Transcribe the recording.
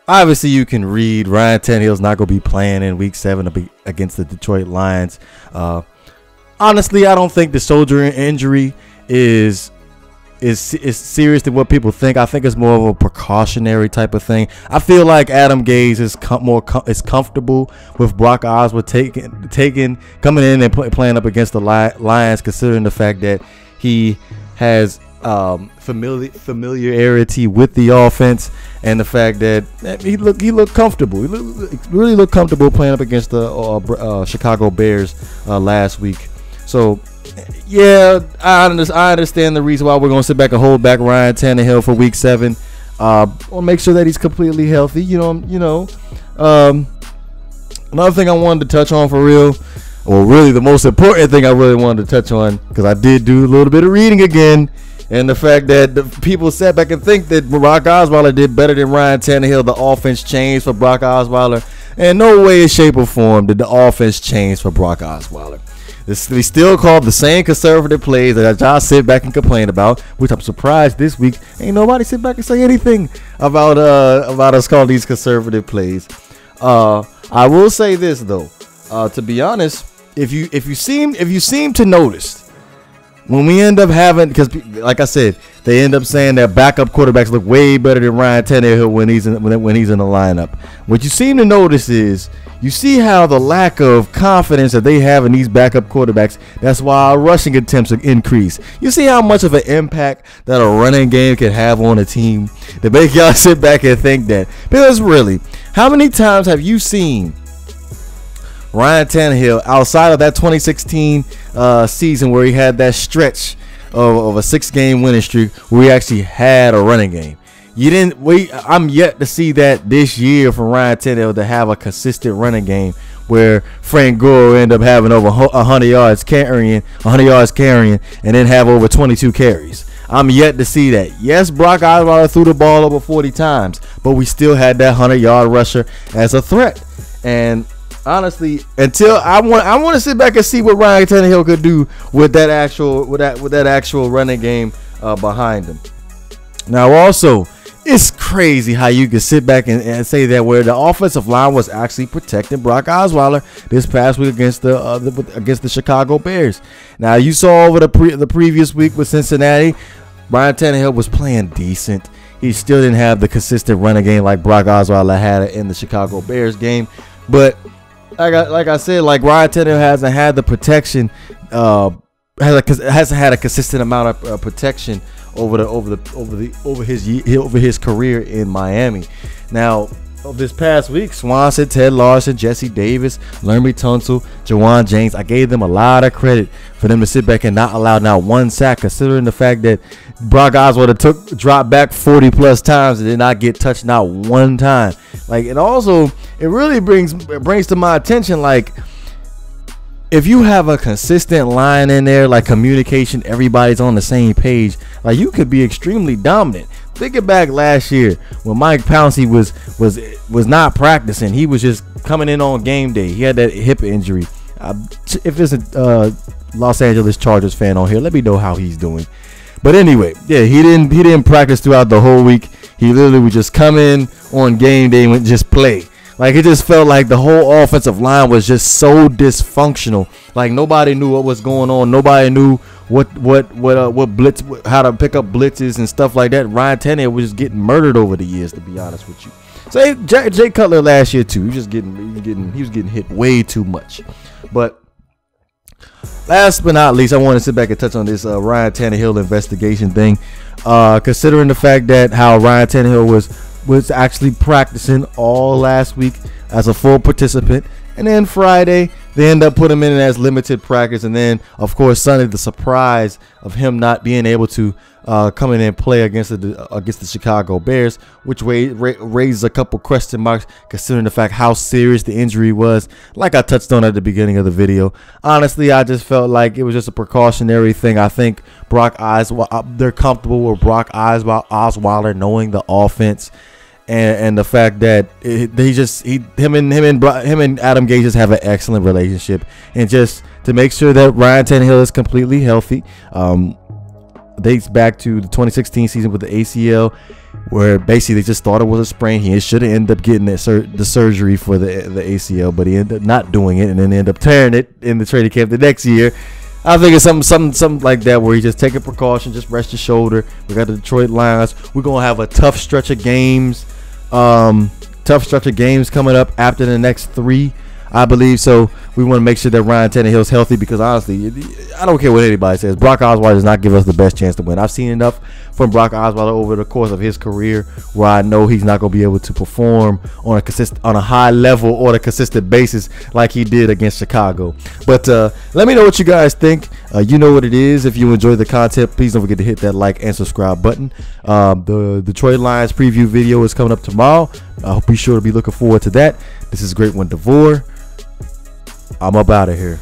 obviously you can read Ryan Tannehill's not going to be playing in Week 7 against the Detroit Lions. Honestly, I don't think the shoulder injury is serious than what people think. I think it's more of a precautionary type of thing. I feel like Adam Gase is comfortable with Brock Osweiler coming in and playing up against the Lions, considering the fact that he has familiarity with the offense, and the fact that he looked comfortable. He really looked comfortable playing up against the Chicago Bears last week. So yeah, I understand the reason why we're going to sit back and hold back Ryan Tannehill for Week 7. We'll make sure that he's completely healthy. Another thing I wanted to touch on for real, well, really the most important thing I really wanted to touch on, because I did do a little bit of reading again, and the fact that the people sat back and think that Brock Osweiler did better than Ryan Tannehill. The offense changed for Brock Osweiler. And no way, shape, or form did the offense change for Brock Osweiler. We still called the same conservative plays that y'all sit back and complain about, which I'm surprised this week ain't nobody sit back and say anything about us calling these conservative plays. I will say this though, to be honest, if you seem to notice, when we end up having, because like I said, they end up saying that backup quarterbacks look way better than Ryan Tannehill when he's in the lineup. What you seem to notice is you see how the lack of confidence that they have in these backup quarterbacks. That's why our rushing attempts increase. You see how much of an impact that a running game can have on a team to make y'all sit back and think that. Because really, how many times have you seen Ryan Tannehill outside of that 2016 season where he had that stretch of a 6-game winning streak where he actually had a running game? I'm yet to see that this year from Ryan Tannehill to have a consistent running game where Frank Gore end up having over 100 yards carrying, and then have over 22 carries. I'm yet to see that. Yes, Brock Osweiler threw the ball over 40 times, but we still had that 100-yard rusher as a threat. And honestly, until I want to sit back and see what Ryan Tannehill could do with that actual running game behind him. Now, also, it's crazy how you can sit back and say that where the offensive line was actually protecting Brock Osweiler this past week against the Chicago Bears. Now, you saw over the previous week with Cincinnati, Ryan Tannehill was playing decent. He still didn't have the consistent running game like Brock Osweiler had in the Chicago Bears game, but like I said, like Ryan Tannehill hasn't had the protection, hasn't had a consistent amount of protection over his career in Miami. Now, this past week, Swanson, Ted Larson, Jesse Davis, Laremy Tunsil, Jawan James, I gave them a lot of credit for them to sit back and not allow not one sack, considering the fact that Brock Osweiler dropped back 40+ times and did not get touched not one time. Like, and also it really brings to my attention, like, if you have a consistent line in there, like communication, everybody's on the same page, like, you could be extremely dominant. Think it back last year when Mike Pouncey was not practicing. He was just coming in on game day. He had that hip injury. If there's a Los Angeles Chargers fan on here, let me know how he's doing. But anyway, yeah, he didn't practice throughout the whole week. He literally would just come in on game day and just play. Like, it just felt like the whole offensive line was just so dysfunctional. Like, nobody knew what was going on. Nobody knew what blitz, how to pick up blitzes and stuff like that. Ryan Tannehill was just getting murdered over the years, to be honest with you. So Jay Cutler last year too, he was getting hit way too much. But last but not least, I want to sit back and touch on this Ryan Tannehill investigation thing. Considering the fact that how Ryan Tannehill was actually practicing all last week as a full participant, and then Friday they end up putting him in as limited practice, and then of course Sunday the surprise of him not being able to come in and play against the Chicago Bears, which raises a couple question marks considering the fact how serious the injury was. Like I touched on at the beginning of the video, honestly, I just felt like it was just a precautionary thing. I think they're comfortable with Brock Osweiler knowing the offense. And the fact that him and Adam Gase just have an excellent relationship, and just to make sure that Ryan Tannehill is completely healthy, dates back to the 2016 season with the ACL. where basically they just thought it was a sprain. He should have ended up getting the surgery for the ACL, but he ended up not doing it, and then ended up tearing it in the training camp the next year. I think it's something like that, where he just taking precaution, just rest his shoulder. We got the Detroit Lions. We're gonna have a tough stretch of games. Coming up after the next 3, I believe. So we want to make sure that Ryan Tannehill's healthy, because honestly, I don't care what anybody says, Brock Osweiler does not give us the best chance to win. I've seen enough from Brock Osweiler over the course of his career where I know he's not going to be able to perform on a high level or on a consistent basis like he did against Chicago. But let me know what you guys think. You know what it is. If you enjoy the content, please don't forget to hit that like and subscribe button. The Detroit Lions preview video is coming up tomorrow. I'll be sure to be looking forward to that. This is GreatOne DeVore. I'm up out of here.